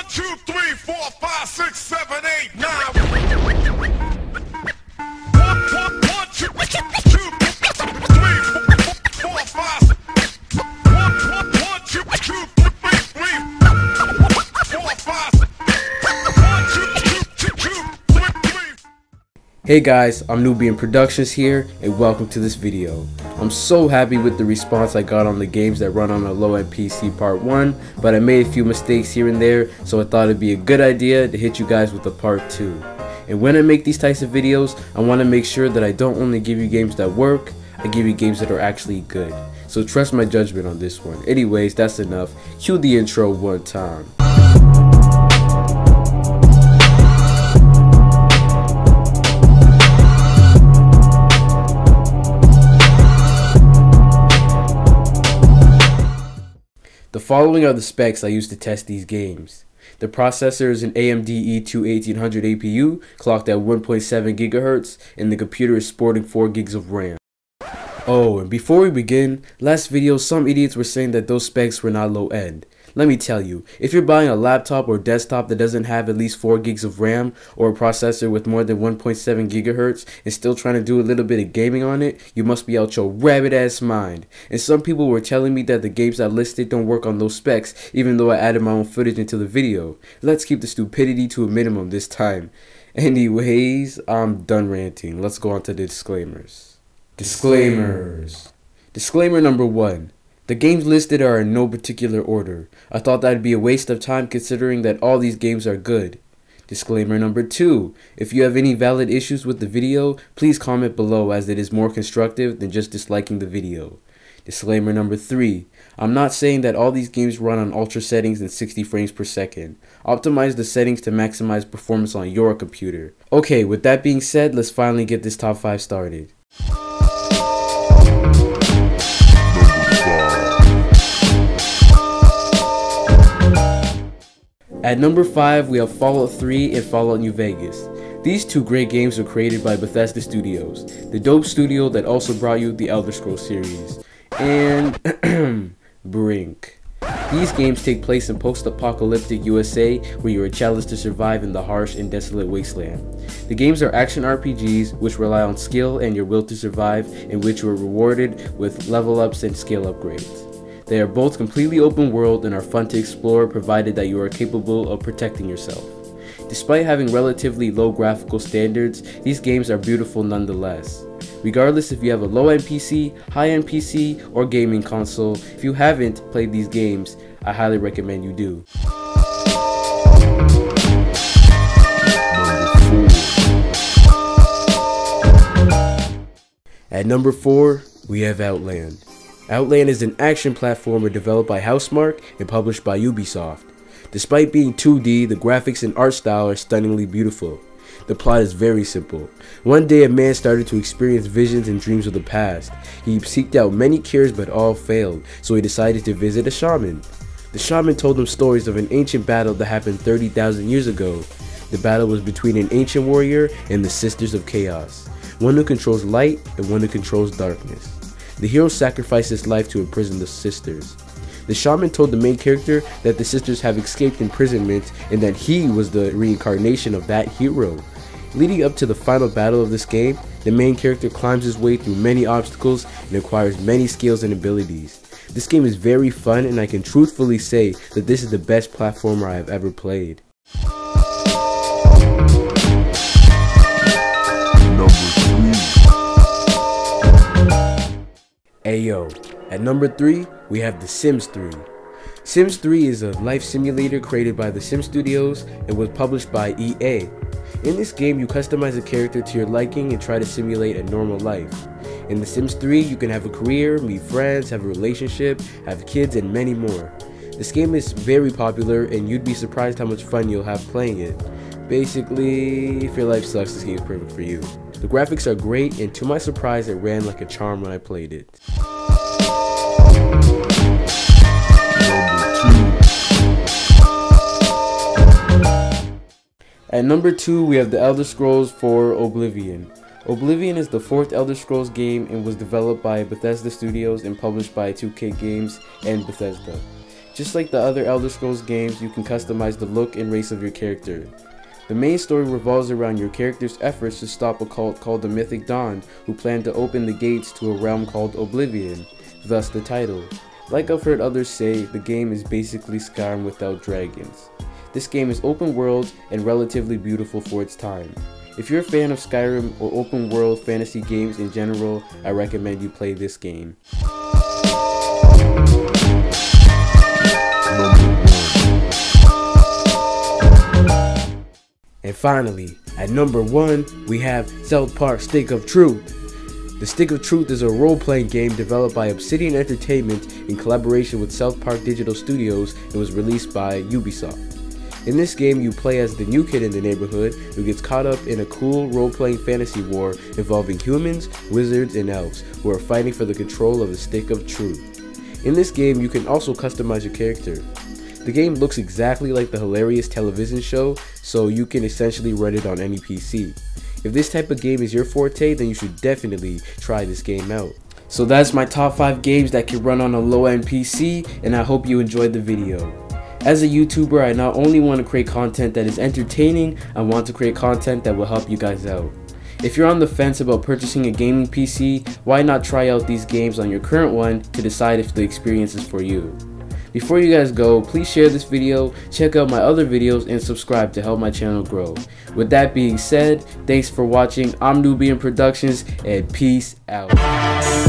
2, 3, 4, 5, 6, 7, 8, 9. 1, 2, 3, 4, 5. 1, 2, 3, 4, 5. 1, 2, 3. Hey guys, I'm Nubian Productions here, and welcome to this video. I'm so happy with the response I got on the games that run on a low-end PC part 1, but I made a few mistakes here and there, so I thought it'd be a good idea to hit you guys with a part 2. And when I make these types of videos, I want to make sure that I don't only give you games that work, I give you games that are actually good. So trust my judgment on this one. Anyways, that's enough. Cue the intro one time. The following are the specs I use to test these games. The processor is an AMD E2 1800 APU clocked at 1.7 GHz, and the computer is sporting 4 gigs of RAM. Oh, and before we begin, last video some idiots were saying that those specs were not low end. Let me tell you, if you're buying a laptop or desktop that doesn't have at least 4 gigs of RAM or a processor with more than 1.7 GHz and still trying to do a little bit of gaming on it, you must be out your rabbit ass mind. And some people were telling me that the games I listed don't work on those specs even though I added my own footage into the video. Let's keep the stupidity to a minimum this time. Anyways, I'm done ranting. Let's go on to the disclaimers. Disclaimers. Disclaimer number 1. The games listed are in no particular order. I thought that'd be a waste of time considering that all these games are good. Disclaimer number 2. If you have any valid issues with the video, please comment below as it is more constructive than just disliking the video. Disclaimer number 3. I'm not saying that all these games run on ultra settings and 60 frames per second. Optimize the settings to maximize performance on your computer. Okay, with that being said, let's finally get this top 5 started. At number 5, we have Fallout 3 and Fallout New Vegas. These two great games were created by Bethesda Studios, the dope studio that also brought you the Elder Scrolls series. And Brink. These games take place in post-apocalyptic USA where you are challenged to survive in the harsh and desolate wasteland. The games are action RPGs which rely on skill and your will to survive, in which you are rewarded with level ups and skill upgrades. They are both completely open world and are fun to explore provided that you are capable of protecting yourself. Despite having relatively low graphical standards, these games are beautiful nonetheless. Regardless if you have a low-end PC, high-end PC, or gaming console, if you haven't played these games, I highly recommend you do. At number 4, we have Outland. Outland is an action platformer developed by Housemarque and published by Ubisoft. Despite being 2D, the graphics and art style are stunningly beautiful. The plot is very simple. One day a man started to experience visions and dreams of the past. He seeked out many cures but all failed, so he decided to visit a shaman. The shaman told him stories of an ancient battle that happened 30,000 years ago. The battle was between an ancient warrior and the Sisters of Chaos, one who controls light and one who controls darkness. The hero sacrificed his life to imprison the sisters. The shaman told the main character that the sisters have escaped imprisonment and that he was the reincarnation of that hero. Leading up to the final battle of this game, the main character climbs his way through many obstacles and acquires many skills and abilities. This game is very fun, and I can truthfully say that this is the best platformer I have ever played. Ayo, at number 3, we have The Sims 3. Sims 3 is a life simulator created by the Sim Studios and was published by EA. In this game, you customize a character to your liking and try to simulate a normal life. In The Sims 3, you can have a career, meet friends, have a relationship, have kids, and many more. This game is very popular, and you'd be surprised how much fun you'll have playing it. Basically, if your life sucks, this game is perfect for you. The graphics are great, and to my surprise, it ran like a charm when I played it. At number 2, we have The Elder Scrolls 4 Oblivion. Oblivion is the 4th Elder Scrolls game and was developed by Bethesda Studios and published by 2K Games and Bethesda. Just like the other Elder Scrolls games, you can customize the look and race of your character. The main story revolves around your character's efforts to stop a cult called the Mythic Dawn, who plan to open the gates to a realm called Oblivion, thus the title. Like I've heard others say, the game is basically Skyrim without dragons. This game is open world and relatively beautiful for its time. If you're a fan of Skyrim or open world fantasy games in general, I recommend you play this game. And finally, at number 1, we have South Park Stick of Truth. The Stick of Truth is a role-playing game developed by Obsidian Entertainment in collaboration with South Park Digital Studios and was released by Ubisoft. In this game, you play as the new kid in the neighborhood who gets caught up in a cool role-playing fantasy war involving humans, wizards, and elves who are fighting for the control of the Stick of Truth. In this game, you can also customize your character. The game looks exactly like the hilarious television show, so you can essentially run it on any PC. If this type of game is your forte, then you should definitely try this game out. So that's my top 5 games that can run on a low-end PC, and I hope you enjoyed the video. As a YouTuber, I not only want to create content that is entertaining, I want to create content that will help you guys out. If you're on the fence about purchasing a gaming PC, why not try out these games on your current one to decide if the experience is for you. Before you guys go, please share this video, check out my other videos, and subscribe to help my channel grow. With that being said, thanks for watching. I'm Nubian Productions, and peace out.